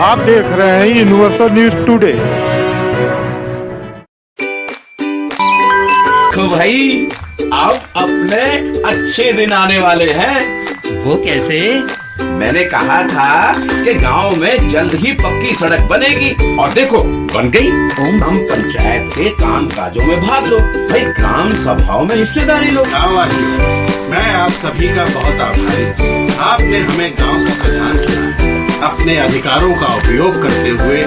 आप देख रहे हैं यूनिवर्सल न्यूज टुडे। तो भाई अब अपने अच्छे दिन आने वाले हैं। वो कैसे? मैंने कहा था कि गांव में जल्द ही पक्की सड़क बनेगी और देखो बन गई। हम पंचायत के काम काजों में भाग लो भाई, ग्राम सभाओं में हिस्सेदारी लो। मैं आप सभी का बहुत आभारी हूँ। आपने हमें गांव का प्रधान चुना। अपने अधिकारों का उपयोग करते हुए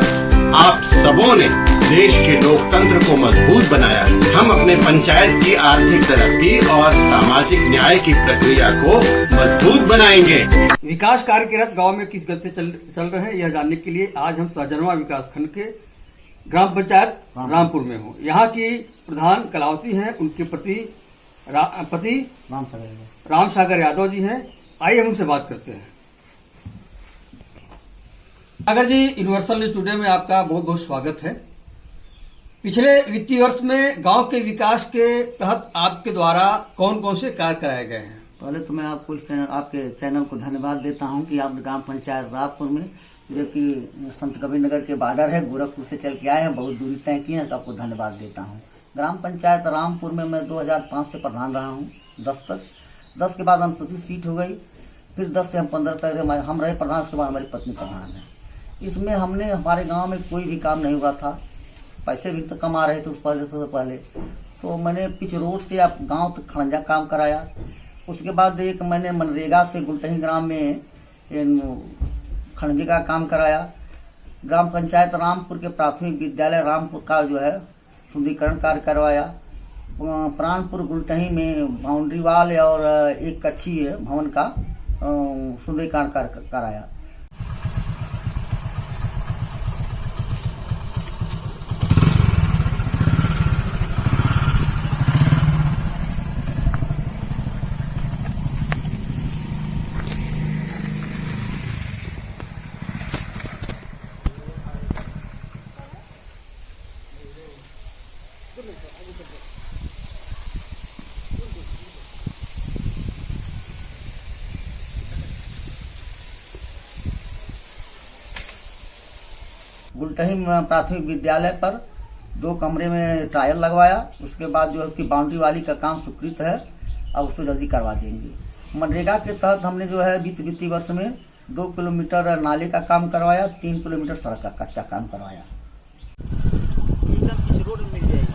आप सबों ने देश के लोकतंत्र को मजबूत बनाया। हम अपने पंचायत की आर्थिक तरक्की और सामाजिक न्याय की प्रक्रिया को मजबूत बनाएंगे। विकास कार्य के रथ गाँव में किस गति से चल रहे हैं, यह जानने के लिए आज हम सहजनवा विकास खंड के ग्राम पंचायत रामपुर में हूँ। यहाँ की प्रधान कलावती हैं, उनके पति राम सागर यादव जी हैं। आइए हम उनसे बात करते हैं। सागर जी, यूनिवर्सल न्यूज टुडे में आपका बहुत बहुत स्वागत है। पिछले वित्तीय वर्ष में गांव के विकास के तहत आपके द्वारा कौन कौन से कार्य कराए गए हैं? पहले तो मैं आपको आपके चैनल को धन्यवाद देता हूं कि आप ग्राम पंचायत रामपुर में, जो कि संत कबीर नगर के बॉर्डर है, गोरखपुर से चल के आए हैं, बहुत दूरी तय की है, तो आपको धन्यवाद देता हूं। ग्राम पंचायत रामपुर में मैं 2005 से प्रधान रहा हूं, 10 तक। 10 के बाद अनुसूचित सीट हो गई, फिर 10 से हम 15 तक हम रहे प्रधान। उसके बाद हमारी पत्नी प्रधान है। इसमें हमारे गांव में कोई भी काम नहीं हुआ था। पैसे भी तो कमा रहे थे उस पहले तो मैंने पिच रोड से आप गांव तक खड़ंजा काम कराया। उसके बाद एक मैंने मनरेगा से गुलटही ग्राम में खड़ंजे का काम कराया। ग्राम पंचायत रामपुर के प्राथमिक विद्यालय रामपुर का जो है सुंदरीकरण कार्य करवाया। प्राणपुर गुलटही में बाउंड्री वाल और एक कच्ची भवन का सुंदरीकरण कार्य कराया। गुलटही प्राथमिक विद्यालय पर 2 कमरे में टायर लगवाया। उसके बाद जो है उसकी बाउंड्री वाली का काम स्वीकृत है, अब उसको जल्दी करवा देंगे। मनरेगा के तहत हमने जो है वित्तीय वर्ष में 2 किलोमीटर नाले का काम करवाया, 3 किलोमीटर सड़क का कच्चा काम करवाया। एकदम किस रोड में मिल जाएगी।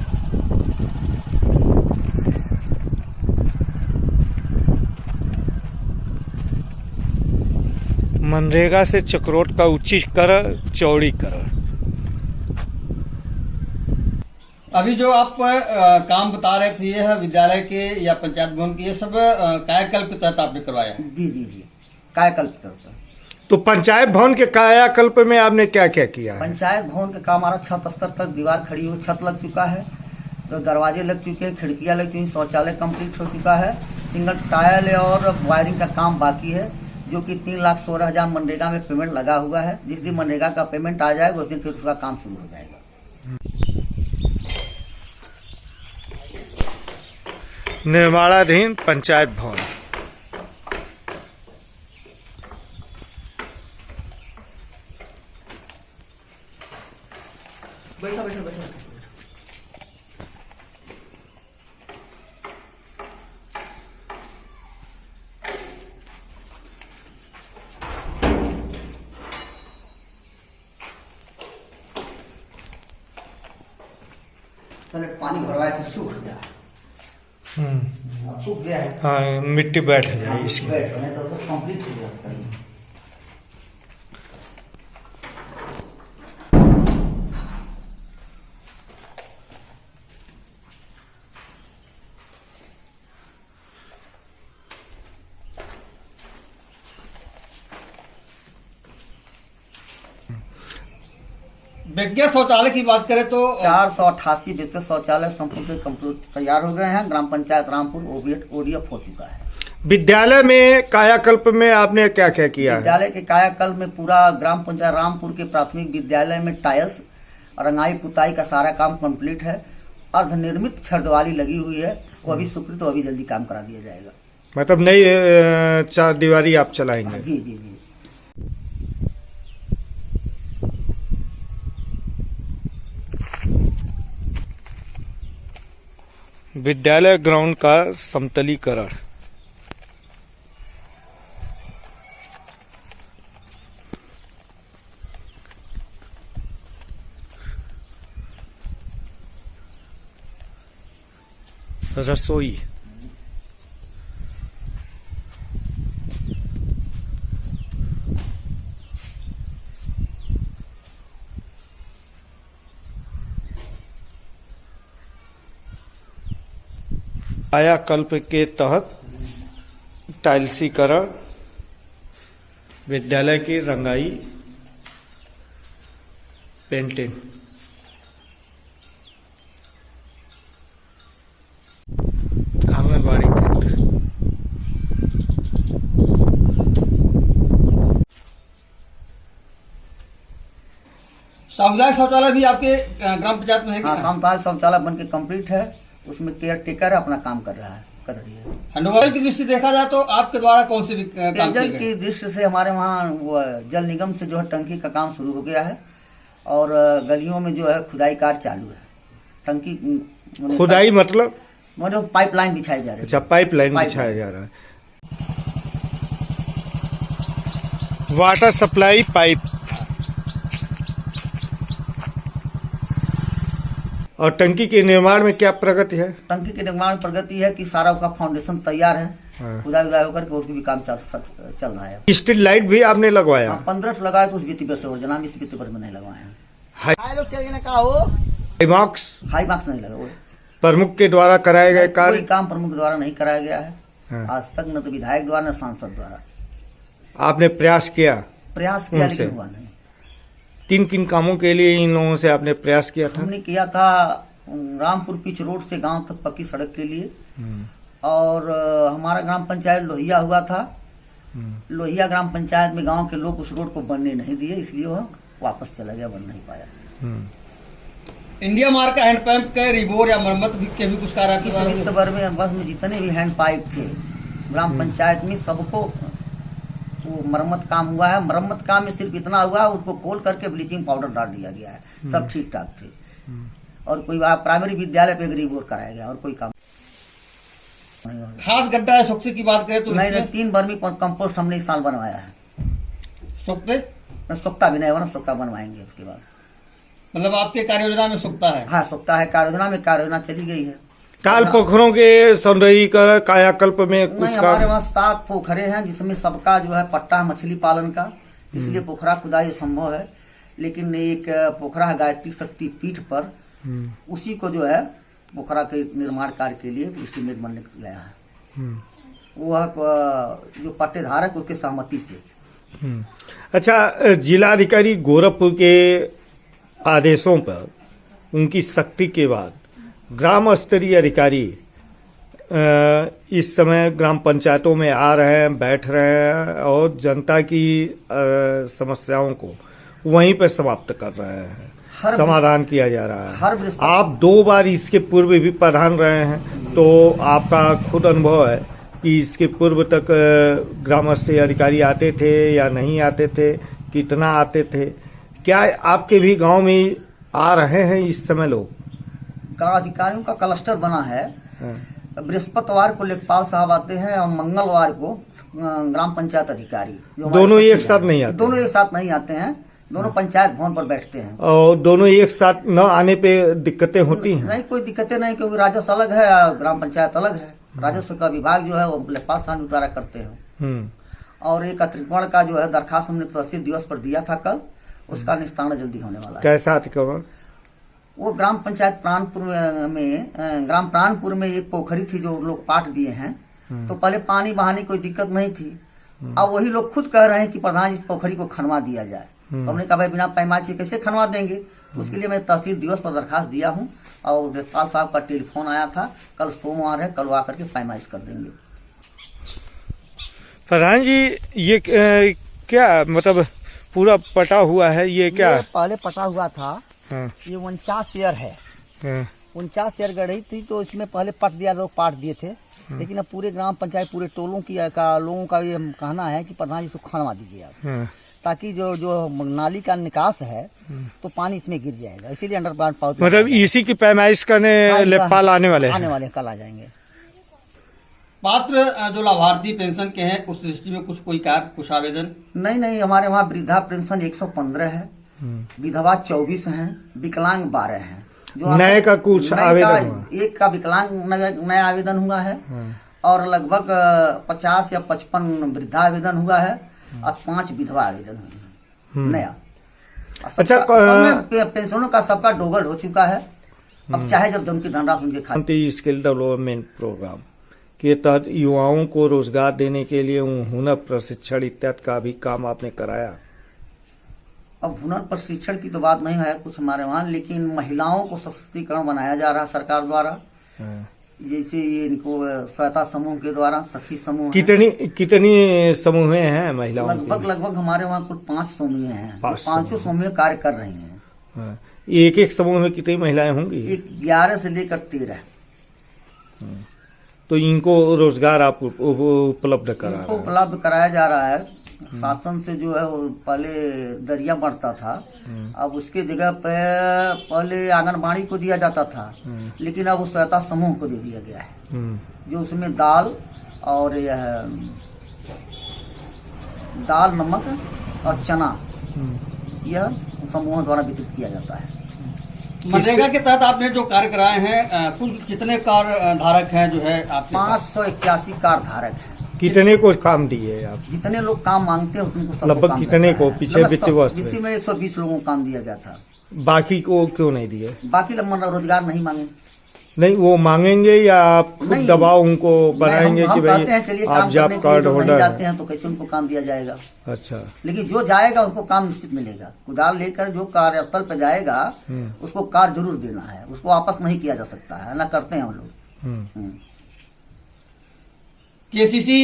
मनरेगा से चक्रोट का ऊंची कर चौड़ी कर। अभी जो आप काम बता रहे थे, ये है विद्यालय के या पंचायत भवन के, ये सब कायाकल्प के तहत आपने करवाया है? जी, कायाकल्प के तहत। तो पंचायत भवन के कायाकल्प में आपने क्या क्या किया है? पंचायत भवन का काम हमारा छत स्तर तक दीवार खड़ी हो, छत लग चुका है, तो दरवाजे लग चुके हैं, खिड़कियां लग चुकी हैं, शौचालय कंप्लीट हो चुका है। सिंगल टायल और वायरिंग का काम बाकी है, जो कि 3,16,000 मनरेगा में पेमेंट लगा हुआ है। जिस दिन मनरेगा का पेमेंट आ जाएगा उस दिन फिर उसका काम शुरू हो जाएगा। निर्माणाधीन पंचायत भवन। बैठो। सर पानी भरवाए थे, सूख गया। अब सूख गया है। हाँ, मिट्टी बैठ जाए इसकी। नहीं तो कंप्लीट हो जाता है। व्यक्तिगत शौचालय की बात करें तो 488 व्यक्तिगत शौचालय संपूर्ण कंप्लीट तैयार हो गए हैं। ग्राम पंचायत रामपुर ओडीएफ हो चुका है। विद्यालय में कायाकल्प में आपने क्या क्या किया है? विद्यालय के कायाकल्प में पूरा ग्राम पंचायत रामपुर के प्राथमिक विद्यालय में टाइल्स, रंगाई पुताई का सारा काम कंप्लीट है। अर्धनिर्मित छड़दीवारी लगी हुई है, वो अभी स्वीकृत, अभी जल्दी काम करा दिया जाएगा। मतलब नई 4 दीवारी आप चलाएंगे? जी। विद्यालय ग्राउंड का समतलीकरण। रसोई, कायाकल्प के तहत टाइल्सीकरण, विद्यालय की रंगाई, पेंटिंग। आंगनबाड़ी केंद्र, सामुदायिक शौचालय भी आपके ग्राम पंचायत में है हाँ, क्या? सामुदायिक शौचालय बन के कम्प्लीट है। उसमें केयर टेकर अपना काम कर रही है। हैंडओवर की दृष्टि देखा जाए तो आपके द्वारा कौन से काम किए पेयजल गए? की दृष्टि से हमारे वहाँ वो जल निगम से जो है टंकी का काम शुरू हो गया है और गलियों में जो है खुदाई कार्य चालू है। टंकी खुदाई मतलब पाइपलाइन बिछाई जा रही है। अच्छा, पाइपलाइन बिछाया जा रहा है। वाटर सप्लाई पाइप और टंकी के निर्माण में क्या प्रगति है? टंकी के निर्माण प्रगति है कि सारा उसका फाउंडेशन तैयार है। हाँ। खुदाई उदाई होकर के उसकी भी काम चल रहा है। स्ट्रीट लाइट भी आपने लगवाया? 15 लगाए तो उस वित्तीय वर्ष से योजना में इस वित्तीय वर्ष में नहीं लगवाए हैं। हाई मार्क्स हाई मार्क्स नहीं लगा। वो प्रमुख के द्वारा कराए गए कोई कार्य काम प्रमुख द्वारा नहीं कराया गया है हाँ। आज तक, न तो विधायक द्वारा न सांसद द्वारा। आपने प्रयास किया? प्रयास किया उनसे? लेकिन हुआ नहीं। किन किन कामों के लिए इन लोगों से आपने प्रयास किया था? हमने किया था रामपुर पिच रोड से गांव तक पक्की सड़क के लिए और हमारा ग्राम पंचायत लोहिया हुआ था। लोहिया ग्राम पंचायत में गांव के लोग उस रोड को बनने नहीं दिए, इसलिए वह वापस चला गया, बन नहीं पाया। इंडिया मार्क का हैंडपंप के रिबोर या मरम्मत के भी कुछ कार्य आपके इस द्वारा वित्त वर्ष में बस में जितने भी हैंड पाइप थे ग्राम पंचायत में सबको वो मरम्मत काम हुआ है। मरम्मत काम में सिर्फ इतना हुआ है उसको खोल करके ब्लीचिंग पाउडर डाल दिया गया है। सब ठीक ठाक थे और कोई प्राइमरी विद्यालय पे रिबोर कराया गया और कोई काम नहीं हुआ। खाद गड्ढा या सोक्से की बात करें तो नहीं, इसमें 3 बर्मी कंपोस्ट हमने इस साल बनवाया है। सोखते सोख्ता भी नहीं बना, सोख्ता बनवाएंगे उसके बाद। मतलब आपके कार्य योजना में सोखता है? हाँ, सोख्ता है। कार्य योजना में कार्य योजना चली गई है। ताल पोखरों के सौंदर्यीकरण कायाकल्प में नहीं, कुछ हमारे का वहाँ 7 पोखरे हैं जिसमें सबका जो है पट्टा है मछली पालन का, इसलिए पोखरा खुदाई संभव है। लेकिन एक पोखरा है गायत्री शक्ति पीठ पर, उसी को जो है पोखरा के निर्माण कार्य के लिए एस्टीमेट बनने गया है। वो जो पट्टेधारक उसके सहमति से। अच्छा, जिलाधिकारी गोरखपुर के आदेशों पर उनकी सख्ती के बाद ग्राम स्तरीय अधिकारी इस समय ग्राम पंचायतों में आ रहे हैं, बैठ रहे हैं और जनता की समस्याओं को वहीं पर समाप्त कर रहे हैं, समाधान किया जा रहा है। आप 2 बार इसके पूर्व भी प्रधान रहे हैं, तो आपका खुद अनुभव है कि इसके पूर्व तक ग्राम स्तरीय अधिकारी आते थे या नहीं आते थे, कितना आते थे? क्या आपके भी गांव में आ रहे हैं इस समय लोग? अधिकारियों का क्लस्टर बना है। बृहस्पतिवार को लेखपाल साहब आते हैं और मंगलवार को ग्राम पंचायत अधिकारी। दोनों एक साथ नहीं आते? दोनों एक साथ नहीं आते हैं, दोनों पंचायत भवन पर बैठते हैं। और दोनों एक साथ न आने पे दिक्कतें होती हैं? नहीं, कोई दिक्कतें नहीं, क्योंकि राजस्व अलग है, ग्राम पंचायत अलग है। राजस्व का विभाग जो है वो लेखपाल साहब द्वारा करते हैं। और एक अतिक्रमण का जो है दरखास्त हमने तहसील दिवस पर दिया था कल, उसका निस्तारण जल्दी होने वाला है। कैसा अतिक्रमण? वो ग्राम पंचायत प्राणपुर में ग्राम प्राणपुर में एक पोखरी थी जो लोग पाट दिए हैं। तो पहले पानी बहाने कोई दिक्कत नहीं थी, अब वही लोग खुद कह रहे हैं कि प्रधान इस पोखरी को खनवा दिया जाए। तो हमने कहा भाई बिना पैमाइश से कैसे खनवा देंगे? तो उसके लिए मैं तहसील दिवस पर दरखास्त दिया हूँ और लेखपाल साहब का टेलीफोन आया था। कल सोमवार है, कल आकर के पैमाइश कर देंगे। प्रधान जी, ये क्या मतलब पूरा पटा हुआ है? ये क्या ये पहले पटा हुआ था। हाँ, ये 49 शेयर है। हाँ, 49 शेयर गढ़ी थी, तो इसमें पहले पट दिया, लोग पाट दिए थे। लेकिन अब पूरे ग्राम पंचायत पूरे टोलों की लोगों का ये कहना है कि प्रधान जी इसको खनवा दीजिए आप, ताकि जो नाली का निकास है तो पानी इसमें गिर जाएगा, इसीलिए अंडरग्राउंड मतलब इसी की पैमाइश करने लेखपाल आने वाले हैं। कल आ जाएंगे। पात्र जो लाभार्थी पेंशन के हैं उस दृष्टि में कुछ आवेदन? नहीं, हमारे वहाँ वृद्धा पेंशन 115 है, विधवा 24 हैं, विकलांग 12 हैं। जो नए का कुछ आवेदन एक का विकलांग नया आवेदन हुआ है और लगभग 50 या 55 वृद्धा आवेदन हुआ है और 5 विधवा आवेदन हुए हैं नया। अच्छा, पेंशनों का सबका डोगल हो चुका है। अब चाहे जब उनकी धनराशि उनके खाते। स्किल डेवलपमेंट प्रोग्राम के तहत युवाओं को रोजगार देने के लिए हुनर प्रशिक्षण इत्यादि का भी काम आपने कराया? अब हुनर प्रशिक्षण की तो बात नहीं है कुछ हमारे वहाँ, लेकिन महिलाओं को सशक्तिकरण बनाया जा रहा है सरकार द्वारा। जैसे ये इनको सहायता समूह के द्वारा सखी समूह कितनी समूह हैं महिलाओं? लगभग हमारे वहाँ कुल 5 समूह हैं, 5 समूह कार्य कर रही हैं। एक समूह में कितनी महिलाएं होंगी? 11 से लेकर 13। तो इनको रोजगार आप उपलब्ध कराया जा रहा है। शासन से जो है वो पहले दरिया बढ़ता था, अब उसके जगह पे पहले आंगनबाड़ी को दिया जाता था, लेकिन अब उस सहायता समूह को दे दिया गया है, जो उसमें दाल और यह दाल, नमक और चना यह समूह द्वारा वितरित किया जाता है। मनरेगा के तहत आपने जो कार्य कराए हैं कुल कितने कार्य धारक हैं? जो है आप 581 कार्य धारक हैं। कितने को काम दिए आप? जितने लोग काम मांगते हैं उनको लगभग कितने को? पिछले वित्तीय वर्ष में 120 लोगों को काम दिया गया था। बाकी को क्यों नहीं दिए? बाकी लोग रोजगार नहीं मांगे। नहीं, वो मांगेंगे या आप खुद दबाव उनको बनाएंगे कि भाई आप जॉब कार्ड होल्डर जाते हैं तो कैसे उनको काम दिया जाएगा? अच्छा, लेकिन जो जाएगा उसको काम निश्चित मिलेगा। कुदाल लेकर जो कार्यस्थल पे जाएगा उसको कार्य जरूर देना है, उसको वापस नहीं किया जा सकता है, ना करते हैं हम लोग। केसीसी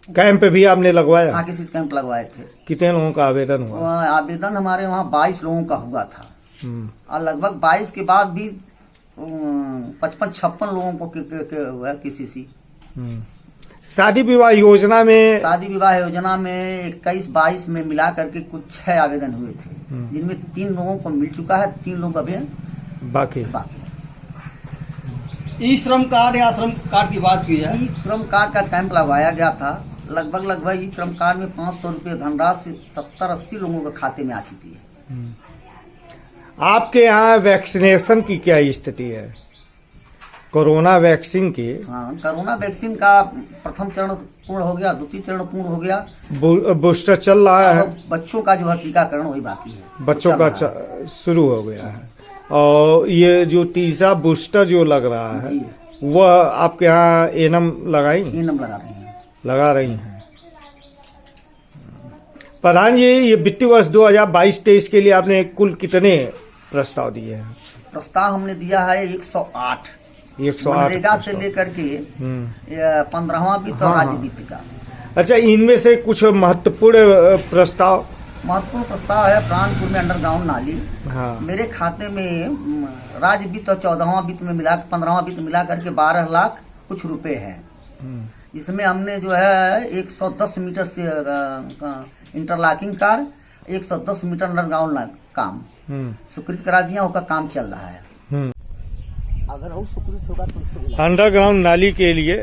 कैंप भी आपने लगवाया? हाँ, केसीसी कैंप लगवाए थे। कितने लोगों का आवेदन हुआ? आवेदन हमारे वहाँ 22 लोगों का हुआ था और लगभग 22 के बाद भी 55-56 लोगों को हुआ केसीसी। शादी विवाह योजना में 21-22 में मिला करके कुछ 6 आवेदन हुए थे, जिनमें 3 लोगों को मिल चुका है, 3 लोग अभी बाकी। ई श्रम कार्ड या श्रम कार्ड की बात की जाए, ई श्रम कार्ड का कैंप लगवाया गया था। लगभग ई श्रम कार्ड में 500 रुपये धनराशि 70-80 लोगों के खाते में आ चुकी है। आपके यहाँ वैक्सीनेशन की क्या स्थिति है? कोरोना वैक्सीन की? हाँ, कोरोना वैक्सीन का प्रथम चरण पूर्ण हो गया, द्वितीय चरण पूर्ण हो गया, बूस्टर चल रहा है। बच्चों का जो है टीकाकरण वही बाकी है, बच्चों का शुरू हो गया है। और ये जो तीसरा बूस्टर जो लग रहा है वह आपके यहाँ एनम लगा रही हैं? प्रधान जी, ये वित्तीय वर्ष 2022-23 के लिए आपने कुल कितने प्रस्ताव दिए हैं? प्रस्ताव हमने दिया है 108 मनरेगा से लेकर के 15वां वित्त और राज्य वित्त का। अच्छा, इनमें से कुछ महत्वपूर्ण प्रस्ताव है प्राणपुर में अंडरग्राउंड नाली। हाँ। मेरे खाते में राज्य वित्त और 14वां वित्त में मिला 15वां वित्त मिला करके 12 लाख कुछ रुपए है। इसमें हमने जो है 110 मीटर से इंटरलॉकिंग कार्य, 110 मीटर अंडरग्राउंड काम स्वीकृत करा दिया, उसका काम चल रहा है। अगर और स्वीकृत होगा तो अंडरग्राउंड नाली के लिए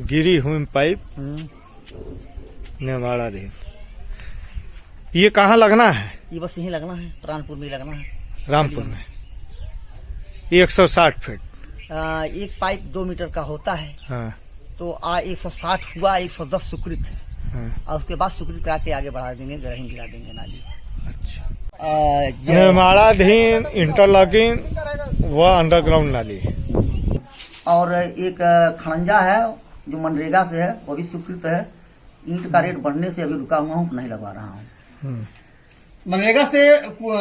गिरी हुई पाइप नेवाड़ा दे। ये कहाँ लगना है? ये बस यहीं लगना है, प्राणपुर में लगना है, रामपुर में। 160 फीट एक पाइप 2 मीटर का होता है। हाँ। तो 160 हुआ, 110 स्वीकृत है। हाँ। और उसके बाद स्वीकृत करा के आगे बढ़ा देंगे, गढ़ी गिरा देंगे नाली। अच्छा, निर्माणाधीन इंटरलॉकिंग व अंडरग्राउंड नाली। और एक खड़ंजा है जो मनरेगा से है, वो भी स्वीकृत है। ईंट का रेट बढ़ने से अभी रुका हुआ हूँ, नहीं लगवा रहा हूँ। मनरेगा से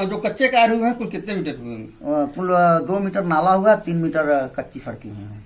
जो कच्चे कार्य हुए हैं कुल कितने मीटर हुए? कुल 2 मीटर नाला हुआ, 3 मीटर कच्ची सड़कें हुई हैं।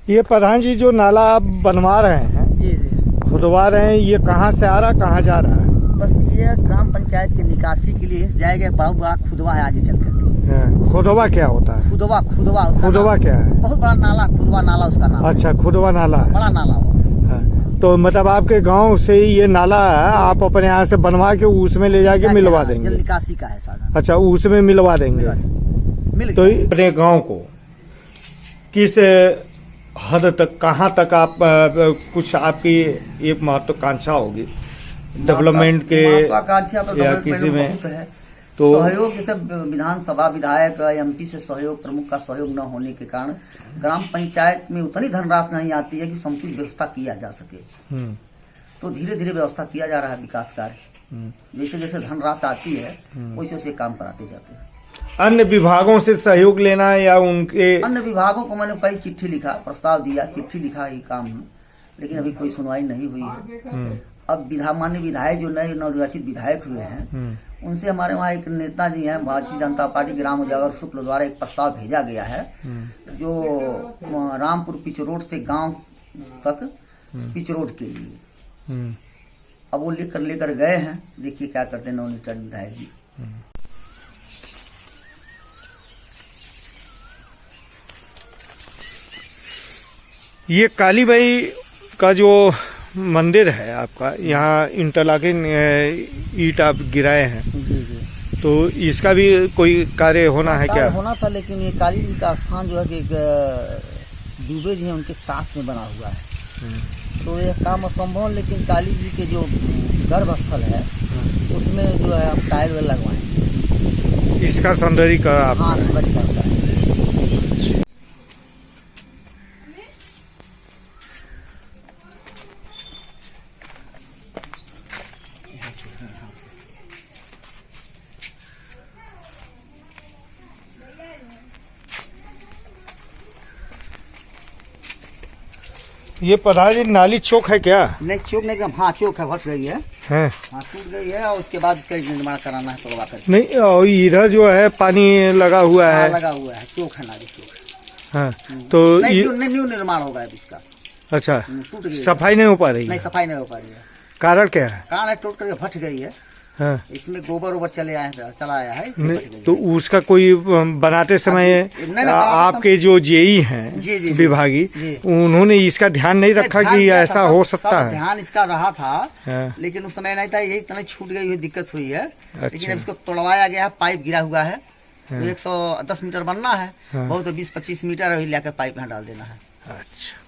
ये प्रधान जी जो नाला आप बनवा रहे हैं, जी जी, खुदवा रहे हैं, ये कहाँ से आ रहा, कहाँ जा रहा है? बस ये ग्राम पंचायत की निकासी के लिए जाएगा। बहुत बड़ा खुदवा है आगे चल करके। खुदवा क्या होता है? खुदवा खुदवा उसका खुदवा नाम। क्या है? बहुत बड़ा नाला, खुदवा नाला उसका नाम। अच्छा, खुदवा नाला है। बड़ा नाला हुआ। हाँ, तो मतलब आपके गांव से ये नाला है, आप अपने यहाँ से बनवा के उसमें ले जाके मिलवा देंगे? जल निकासी का है साधन। अच्छा, उसमें मिलवा देंगे। मिल तो अपने गांव को किस हद तक, कहाँ तक आप कुछ आपकी एक महत्वाकांक्षा होगी डेवलपमेंट के महत्वाकांक्षा तो या डेवलपमेंट किसी में? बहुत है। तो सहयोग जैसे विधानसभा विधायक एमपी से सहयोग, प्रमुख का सहयोग न होने के कारण ग्राम पंचायत में उतनी धनराशि नहीं आती है कि समुचित व्यवस्था किया जा सके। तो धीरे धीरे व्यवस्था किया जा रहा है विकास कार्य। जैसे जैसे धनराशि आती है वैसे वैसे काम कराते जाते हैं। अन्य विभागों से सहयोग लेना है या उनके? अन्य विभागों को मैंने कई चिट्ठी लिखा, प्रस्ताव दिया, चिट्ठी लिखा ये काम में, लेकिन अभी कोई सुनवाई नहीं हुई है। अब माननीय विधायक जो नए नवनिर्वाचित विधायक हुए हैं उनसे हमारे वहाँ एक नेता जी हैं, भारतीय जनता पार्टी ग्राम उजागर शुक्ल द्वारा एक प्रस्ताव भेजा गया है जो रामपुर पिच रोड से गांव तक पिच रोड के लिए। अब वो लेकर गए हैं, देखिए क्या करते हैं नवनिर्वाचित विधायक जी। ये कालीबाई का जो मंदिर है आपका, यहाँ इंटरलॉकिंग ईंट आप गिराए हैं, जी जी, तो इसका भी कोई कार्य होना है क्या? होना था, लेकिन ये काली जी का स्थान जो है कि दुबे जी हैं उनके पास में बना हुआ है, तो यह काम असंभव। लेकिन काली जी के जो गर्भस्थल है उसमें जो है हम टाइल लगवाएंगे। इसका सौंदर्यीकरण आप? हाँ, सौंदर्यीकरण करता है। ये प्रधान जी नाली चौक है क्या? नहीं, चौक नहीं, हाँ चौक है, फट गई है, है? हाँ टूट गई है, और उसके बाद कई निर्माण कराना है तोड़वा कर। नहीं, और इधर जो है पानी लगा हुआ है। लगा हुआ है, चौक है, नाली चौक। हाँ, तो न्यू निर्माण होगा अब इसका। अच्छा, टूट गई, सफाई नहीं हो पा रही? नहीं सफाई नहीं हो पा रही है। कारण क्या है? कारण है टूट करके फट गई है। हाँ, इसमें गोबर ओबर चला आया है, इसलिए फट गई है। तो उसका कोई बनाते समय आपके जो जेई हैं जी, जी, विभागी, जी। उन्होंने इसका ध्यान नहीं रखा ध्यान कि दिया ऐसा था, हो सब सकता है? ध्यान इसका रहा था, हाँ। लेकिन उस समय नहीं था, यही इतना छूट गई हुई दिक्कत हुई है। अच्छा। लेकिन अब इसको तोड़वाया गया है, पाइप गिरा हुआ है, तो 110 मीटर बनना है, बहुत 20-25 मीटर अभी लेकर पाइप यहाँ डाल देना है। अच्छा।